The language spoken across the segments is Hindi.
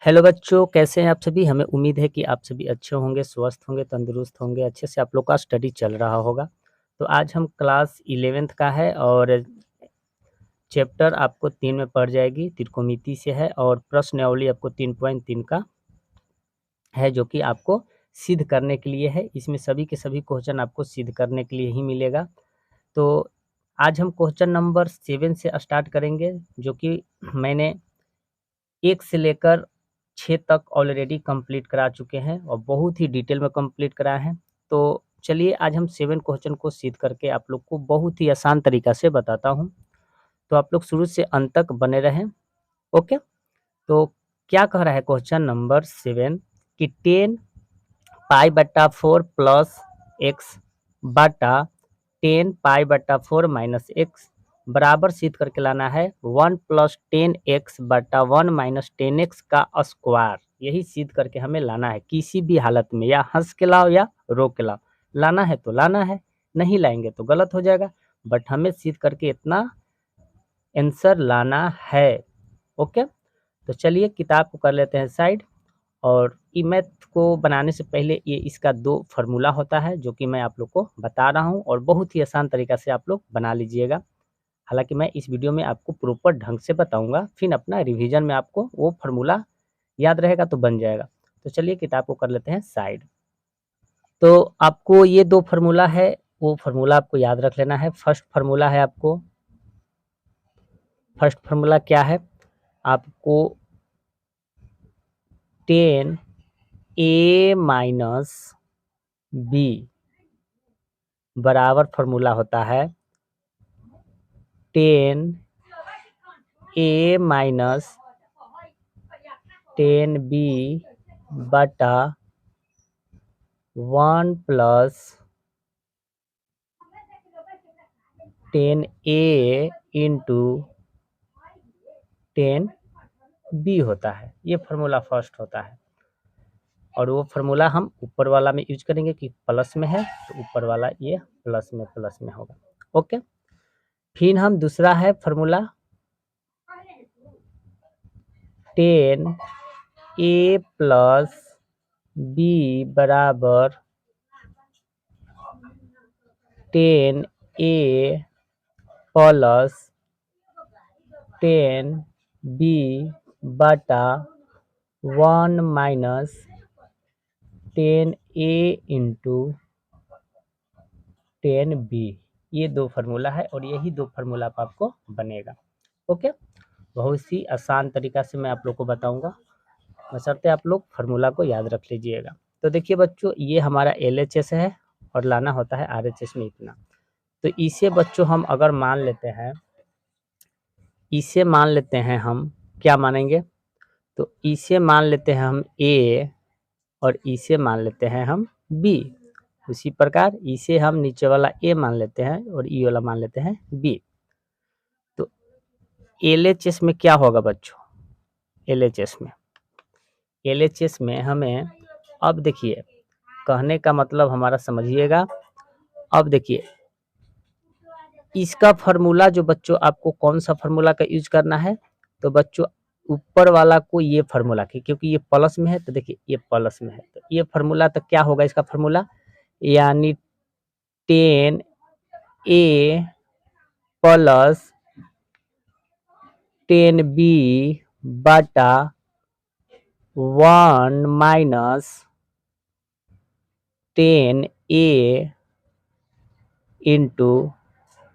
हेलो बच्चों, कैसे हैं आप सभी? हमें उम्मीद है कि आप सभी अच्छे होंगे, स्वस्थ होंगे, तंदुरुस्त होंगे, अच्छे से आप लोग का स्टडी चल रहा होगा। तो आज हम क्लास 11th का है और चैप्टर आपको 3 में पड़ जाएगी, त्रिकोणमिति से है और प्रश्नावली आपको 3.3 का है जो कि आपको सिद्ध करने के लिए है। इसमें सभी के सभी क्वेश्चन आपको सिद्ध करने के लिए ही मिलेगा। तो आज हम क्वेश्चन नंबर 7 से स्टार्ट करेंगे, जो कि मैंने 1 से लेकर 6 तक ऑलरेडी कंप्लीट करा चुके हैं और बहुत ही डिटेल में कंप्लीट कराए हैं। तो चलिए आज हम 7 क्वेश्चन को सिद्ध करके आप लोग को बहुत ही आसान तरीका से बताता हूँ। तो आप लोग शुरू से अंत तक बने रहें। ओके, तो क्या कह रहा है क्वेश्चन नंबर 7 कि 10 पाई बटा 4 प्लस एक्स बटा 10 पाई बटा 4 माइनस एक्स बराबर सिद्ध करके लाना है 1 प्लस 10x बटा 1 माइनस 10x का स्क्वायर। यही सिद्ध करके हमें लाना है किसी भी हालत में, या हंस के लाओ या रो के लाओ। लाना है तो लाना है, नहीं लाएंगे तो गलत हो जाएगा, बट हमें सिद्ध करके इतना आंसर लाना है। ओके, तो चलिए किताब को कर लेते हैं साइड। और ई मैथ को बनाने से पहले ये इसका 2 फार्मूला होता है जो कि मैं आप लोग को बता रहा हूँ और बहुत ही आसान तरीका से आप लोग बना लीजिएगा। हालांकि मैं इस वीडियो में आपको प्रॉपर ढंग से बताऊंगा, फिर अपना रिवीजन में आपको वो फार्मूला याद रहेगा तो बन जाएगा। तो चलिए किताब को कर लेते हैं साइड। तो आपको ये 2 फार्मूला है, वो फार्मूला आपको याद रख लेना है। फर्स्ट फार्मूला है आपको, फर्स्ट फार्मूला क्या है आपको, 10a माइनस बी बराबर फार्मूला होता है 10a माइनस 10b बटा 1 प्लस 10a इंटू 10b होता है। ये फार्मूला फर्स्ट होता है और वो फार्मूला हम ऊपर वाला में यूज करेंगे कि प्लस में है तो ऊपर वाला ये प्लस में होगा। ओके, फिर हम दूसरा है फार्मूला 10a प्लस बी बराबर 10a प्लस 10b बटा 1 माइनस 10a इंटू 10b। ये 2 फार्मूला है और यही 2 फार्मूला आपको बनेगा। ओके, बहुत ही आसान तरीका से मैं आप लोग को बताऊंगा, बशर्ते आप लोग फार्मूला को याद रख लीजिएगा। तो देखिए बच्चों, ये हमारा LHS है और लाना होता है RHS में इतना। तो इसे बच्चों हम अगर मान लेते हैं, इसे मान लेते हैं हम, क्या मानेंगे, तो इसे मान लेते हैं हम A और इसे मान लेते हैं हम B। उसी प्रकार इसे हम नीचे वाला A मान लेते हैं और ई वाला मान लेते हैं B। तो LHS में क्या होगा बच्चों, LHS में हमें, अब देखिए कहने का मतलब हमारा समझिएगा। अब देखिए इसका फार्मूला जो बच्चों आपको कौन सा फार्मूला का यूज करना है, तो बच्चों ऊपर वाला को ये फार्मूला की, क्योंकि ये प्लस में है तो देखिए ये प्लस में है तो ये फार्मूला तो क्या होगा इसका फार्मूला, यानी 10a प्लस 10b बटा 1 माइनस 10a इंटू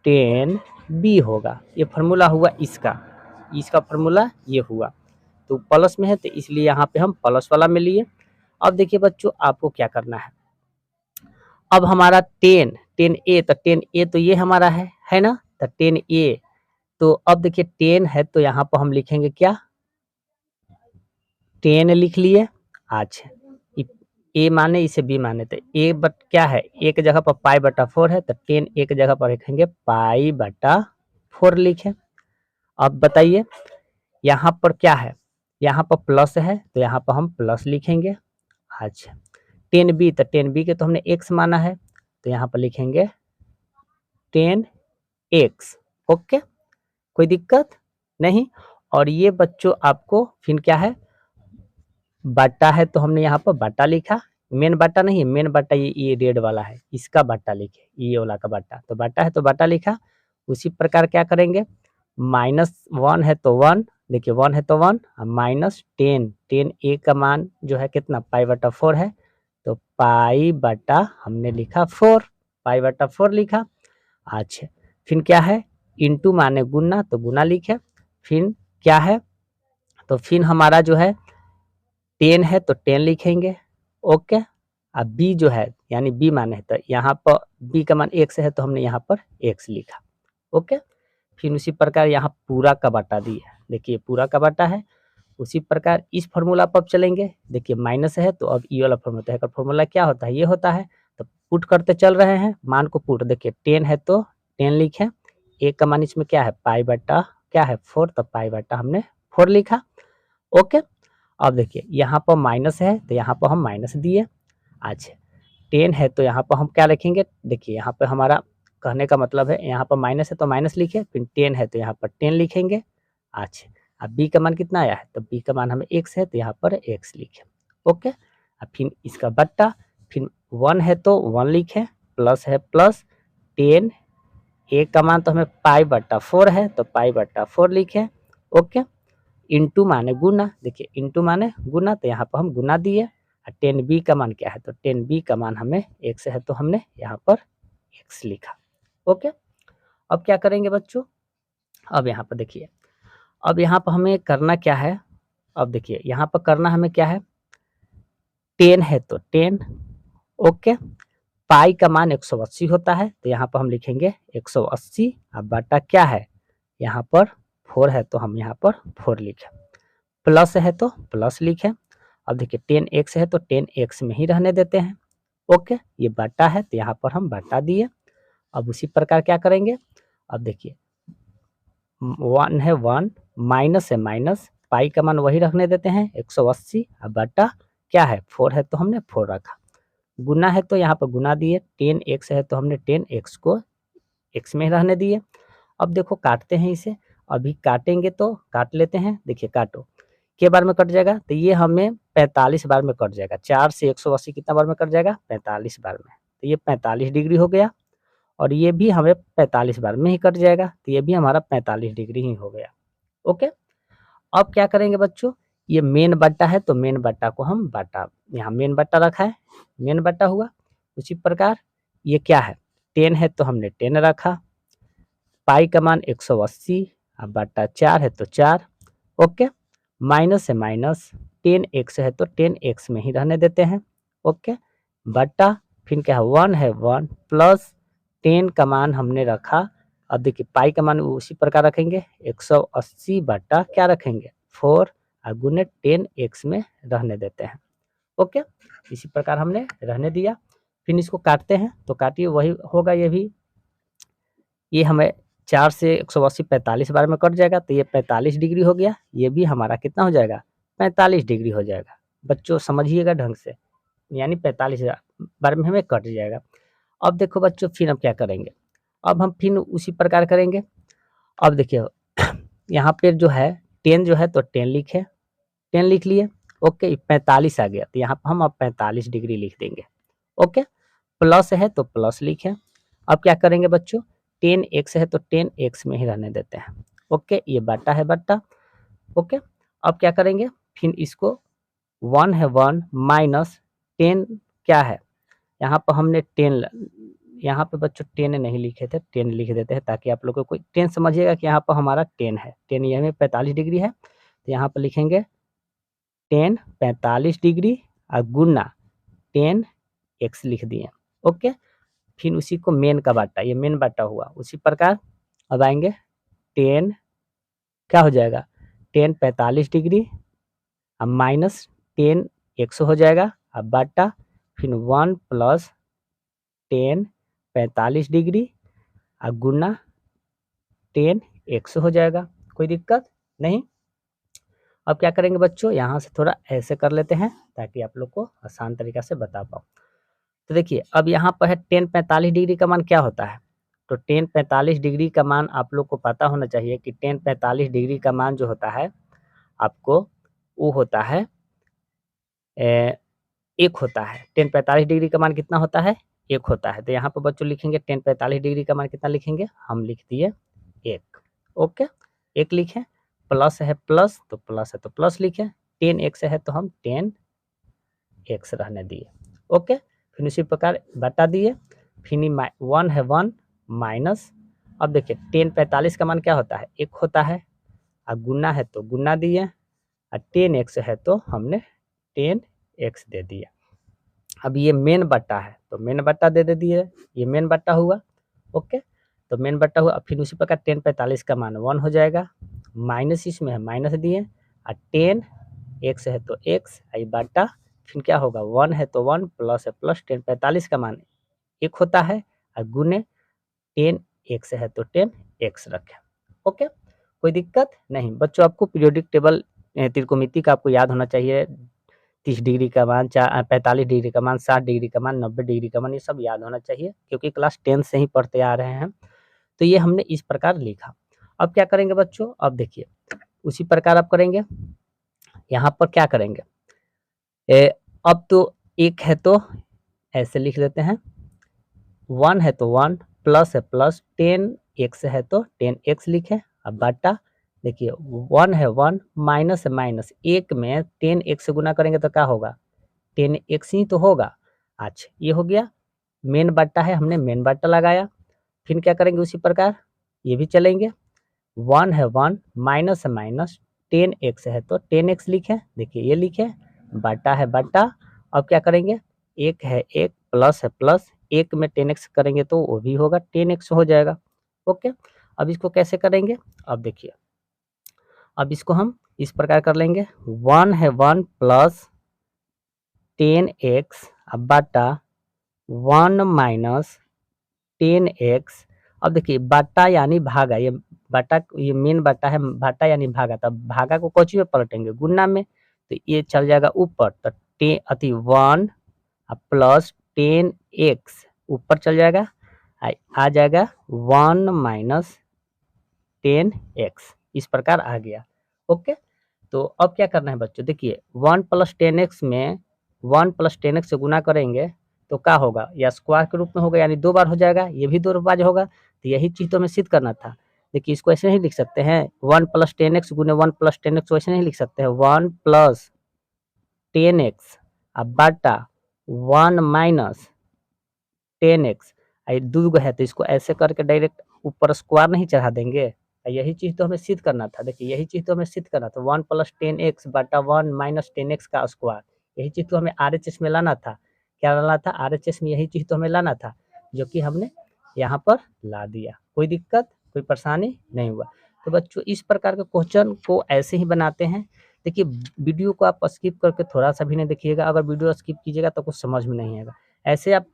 10b होगा। ये फार्मूला हुआ इसका फार्मूला ये हुआ। तो प्लस में है तो इसलिए यहाँ पे हम प्लस वाला में लिए। अब देखिए बच्चों आपको क्या करना है, अब हमारा 10a तो 10a तो ये हमारा है ना, तो 10a तो अब देखिए 10 है तो यहाँ पर हम लिखेंगे क्या, 10 लिख लिए। अच्छा, ए माने इसे बी माने तो ए बट क्या है, एक जगह पर पाई बटा 4 है तो 10 एक जगह पर लिखेंगे पाई बटा 4 लिखे। अब बताइए यहाँ पर क्या है, यहाँ पर प्लस है तो यहाँ पर हम प्लस लिखेंगे। अच्छा, 10b तो 10b के तो हमने x माना है तो यहाँ पर लिखेंगे 10x। ओके, कोई दिक्कत नहीं। और ये बच्चों आपको फिर क्या है, बट्टा है तो हमने यहाँ पर बट्टा लिखा, मेन बट्टा नहीं है, मेन बट्टा ये रेड वाला है, इसका बट्टा लिखे, ये वाला का बट्टा, तो बट्टा है तो बट्टा लिखा। उसी प्रकार क्या करेंगे, -1 है तो 1, देखिए 1 है तो 1, -10, 10 ए का मान जो है कितना π/4 है, तो π/, हमने लिखा 4, π/4 लिखा। अच्छा, फिर क्या है, इंटू माने गुना, तो गुना लिखे, फिर क्या है, तो फिर हमारा जो है 10 है तो 10 लिखेंगे, ओके। अब बी जो है यानी बी माने है, तो यहाँ पर बी का मान x है तो हमने यहाँ पर x लिखा, ओके। फिर उसी प्रकार यहाँ पूरा का बटा दिया, देखिए पूरा का बटा है। उसी प्रकार इस फॉर्मूला पर चलेंगे, देखिए माइनस है तो अब ई वाला फॉर्मूला है, फॉर्मूला क्या होता है, ये होता है, तो पुट करते चल रहे हैं, मान को पुट, देखिए 10 है तो 10 लिखे, ए का मान इसमें क्या है π/, क्या है 4, तो π/, हमने 4 लिखा, ओके। अब देखिए यहाँ पर माइनस है तो यहाँ पर हम माइनस दिए। अच्छा, 10 है तो यहाँ पर हम क्या लिखेंगे, देखिए यहाँ पर हमारा कहने का मतलब है, यहाँ पर माइनस है तो माइनस लिखे, फिर 10 है तो यहाँ पर 10 लिखेंगे। अच्छा, अब बी का मान कितना आया है, तो बी का मान हमें x है तो यहाँ पर x लिखे, ओके। अब फिर इसका बट्टा, फिर 1 है तो 1 लिखे, प्लस है प्लस 10, ए का मान तो हमें π/4 है तो π/4 लिखे, ओके। इंटू माने गुना, देखिए इंटू माने गुना, तो यहाँ पर हम गुना दिए। 10b का मान क्या है, तो 10b का मान हमें x है तो हमने यहाँ पर x लिखा, ओके। अब क्या करेंगे बच्चों, अब यहाँ पर देखिए, अब यहाँ पर हमें करना क्या है, अब देखिए यहाँ पर करना हमें क्या है, 10 है तो 10, ओके। पाई का मान 180 होता है तो यहाँ पर हम लिखेंगे 180, अब बटा क्या है, यहाँ पर 4 है तो हम यहाँ पर 4 लिखे, प्लस है तो प्लस लिखे। अब देखिए 10x है तो 10x में ही रहने देते हैं, ओके। ये बटा है तो यहाँ पर हम बटा दिए। अब उसी प्रकार क्या करेंगे, अब देखिए 1 है 1, माइनस है माइनस, पाई का मान वही रखने देते हैं 180, अब बटा क्या है 4 है तो हमने 4 रखा, गुना है तो यहाँ पर गुना दिए, 10x है तो हमने 10x को x में रहने दिए। अब देखो काटते हैं इसे, अभी काटेंगे तो काट लेते हैं, देखिए काटो, के बार में कट जाएगा, तो ये हमें 45 बार में कट जाएगा, 4 से 180 कितना बार में कट जाएगा, 45 बार में, तो ये 45 डिग्री हो गया। और ये भी हमें 45 बार में ही कट जाएगा, तो ये भी हमारा 45 डिग्री ही हो गया, ओके। अब क्या करेंगे बच्चों, ये मेन बट्टा है तो मेन बट्टा को हम बट्टा, यहाँ मेन बट्टा रखा है, मेन बट्टा हुआ। उसी प्रकार ये क्या है, 10 है तो हमने 10 रखा, पाई का मान 180, अब बट्टा 4 है तो 4, ओके। माइनस है माइनस, 10x है तो 10x में ही रहने देते हैं, ओके। बट्टा फिर क्या है 1 है 1, प्लस 10 का मान हमने रखा। अब देखिए पाई का मान उसी प्रकार रखेंगे, 180 बट्टा क्या रखेंगे 4, और गुने 10x में रहने देते हैं, ओके। इसी प्रकार हमने रहने दिया। फिर इसको काटते हैं, तो काटिए वही होगा, ये भी, ये हमें 4 से 180 45 बार में कट जाएगा, तो ये 45 डिग्री हो गया, ये भी हमारा कितना हो जाएगा 45 डिग्री हो जाएगा। बच्चों समझिएगा ढंग से, यानी 45 बार में हमें कट जाएगा। अब देखो बच्चों, फिर हम क्या करेंगे, अब हम फिर उसी प्रकार करेंगे। अब देखिए यहाँ पे जो है 10 जो है तो 10 लिखे, 10 लिख लिए, ओके। 45 आ गया तो यहाँ पर हम अब 45 डिग्री लिख देंगे, ओके। प्लस है तो प्लस लिखे। अब क्या करेंगे बच्चों, 10x है तो 10x में ही रहने देते हैं, ओके। ये बट्टा है बट्टा, ओके। अब क्या करेंगे, फिर इसको 1 है 1, माइनस 10 क्या है, यहाँ पर हमने 10, यहाँ पे बच्चों 10 नहीं लिखे थे, 10 लिख देते हैं ताकि आप लोग को कोई 10 समझिएगा कि यहाँ पर हमारा 10 है, 10 ये हमें 45 डिग्री है, तो यहाँ पर लिखेंगे 10 45 डिग्री और गुना 10x लिख दिए, ओके। फिर उसी को मेन का बाटा, ये मेन बाटा हुआ। उसी प्रकार अब आएंगे 10 क्या हो जाएगा 10 45 डिग्री, अब माइनस 10 100 हो जाएगा, अब बाटा फिर 1 प्लस 10 45 डिग्री और गुना 10 100 हो जाएगा, कोई दिक्कत नहीं। अब क्या करेंगे बच्चों, यहाँ से थोड़ा ऐसे कर लेते हैं ताकि आप लोग को आसान तरीका से बता पाओ। तो देखिए अब यहाँ पर है 10 45 डिग्री का मान क्या होता है, तो 10 45 डिग्री का मान आप लोग को पता होना चाहिए कि 10 45 डिग्री का मान जो होता है आपको, वो होता है 1 होता है। tan 45 डिग्री का मान कितना होता है? 1 होता है। तो यहाँ पर बच्चों लिखेंगे tan 45 डिग्री का मान कितना लिखेंगे? हम लिख दिए 1। ओके, 1 लिखें। प्लस है प्लस, तो प्लस है तो प्लस लिखें। tan x है तो हम tan x रहने दिए। ओके, फिर उसी प्रकार बटा दिए। फिर 1 है 1 माइनस, अब देखिए tan 45 का मान क्या होता है? 1 होता है। और गुना है तो गुना दिए, और tan x है तो हमने tan x दे दिया। अब ये मेन बट्टा है तो मेन बट्टा दे दिए, ये मेन बट्टा हुआ। ओके, तो मेन बट्टा हुआ। फिर उसी प्रकार tan 45 का मान 1 हो जाएगा, माइनस इसमें है माइनस दिए, और tan x है तो x, आई बट्टा फिर क्या होगा? 1 है तो 1, प्लस है प्लस, tan 45 का मान 1 होता है, और गुने tan x है तो tan x रखें। ओके, कोई दिक्कत नहीं बच्चों। आपको पीरियोडिक टेबल त्रिकोणमिति का आपको याद होना चाहिए। 30 डिग्री का मान, 45 डिग्री का मान, 60 डिग्री का मान, 90 डिग्री का मान, ये सब याद होना चाहिए क्योंकि क्लास 10 से ही पढ़ते आ रहे हैं। तो ये हमने इस प्रकार लिखा। अब क्या करेंगे बच्चों? अब देखिए उसी प्रकार आप करेंगे। यहाँ पर क्या करेंगे? अब तो 1 है तो ऐसे लिख लेते हैं, 1 है तो 1, प्लस है प्लस, tan x है तो tan x लिखें। अब बाटा देखिए 1 है 1, माइनस है माइनस, 1 में tan x से गुना करेंगे तो क्या होगा? tan x ही तो होगा। अच्छा, ये हो गया मेन बट्टा है, हमने मेन बट्टा लगाया। फिर क्या करेंगे? उसी प्रकार ये भी चलेंगे। 1 है 1, माइनस है माइनस, tan x है तो tan x लिखें। देखिए ये लिखें, बट्टा है बट्टा। अब क्या करेंगे? 1 है 1, प्लस है प्लस, 1 में tan x करेंगे तो वो भी होगा tan x हो जाएगा। ओके, अब इसको कैसे करेंगे? अब देखिए, अब इसको हम इस प्रकार कर लेंगे। 1 है 1 प्लस tan x, अब बट्टा 1 माइनस tan x। अब देखिए बट्टा यानी भागा, ये बट्टा, ये मेन बट्टा है, बट्टा यानी भागा, तब भागा को कौची में पलटेंगे? गुना में, तो ये चल जाएगा ऊपर, तो टे अति 1 प्लस tan x ऊपर चल जाएगा, आ जाएगा 1 माइनस tan x, इस प्रकार आ गया। ओके, तो अब क्या करना है बच्चों? देखिए 1 प्लस tan x में 1 प्लस tan x से गुना करेंगे तो क्या होगा? या स्क्वायर के रूप में होगा, यानी 2 बार हो जाएगा, ये भी 2 बार होगा। तो यही चीज़ तो हमें सिद्ध करना था। देखिए इसको ऐसे नहीं लिख सकते हैं, 1 प्लस tan x गुने 1 प्लस tan x, वैसे नहीं लिख सकते हैं। 1 प्लस tan x अब बटा 1 माइनस tan x, ये दो है तो इसको ऐसे करके डायरेक्ट ऊपर स्क्वायर नहीं चढ़ा देंगे। यही चीज़ तो हमें सिद्ध करना था। देखिए यही चीज़ तो हमें सिद्ध करना था, 1 प्लस tan x बटा 1 माइनस tan x का स्क्वायर। यही चीज़ तो हमें RHS में लाना था। क्या लाना था? RHS में यही चीज़ तो हमें लाना था, जो कि हमने यहाँ पर ला दिया। कोई दिक्कत, कोई परेशानी नहीं हुआ। तो बच्चों इस प्रकार के क्वेश्चन को ऐसे ही बनाते हैं। देखिए वीडियो को आप स्किप करके थोड़ा सा भी नहीं देखिएगा। अगर वीडियो स्किप कीजिएगा तो कुछ समझ में नहीं आएगा। ऐसे आप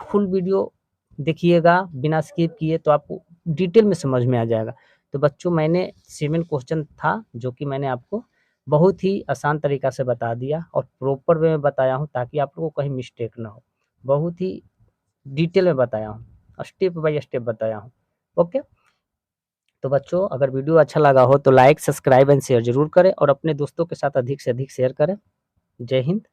फुल वीडियो देखिएगा बिना स्किप किए तो आपको डिटेल में समझ में आ जाएगा। तो बच्चों मैंने 7 क्वेश्चन था जो कि मैंने आपको बहुत ही आसान तरीका से बता दिया और प्रॉपर वे में बताया हूँ ताकि आप लोगों को कहीं मिस्टेक ना हो। बहुत ही डिटेल में बताया हूँ, स्टेप बाय स्टेप बताया हूँ। ओके, तो बच्चों अगर वीडियो अच्छा लगा हो तो लाइक, सब्सक्राइब एंड शेयर ज़रूर करें और अपने दोस्तों के साथ अधिक से अधिक शेयर करें। जय हिंद।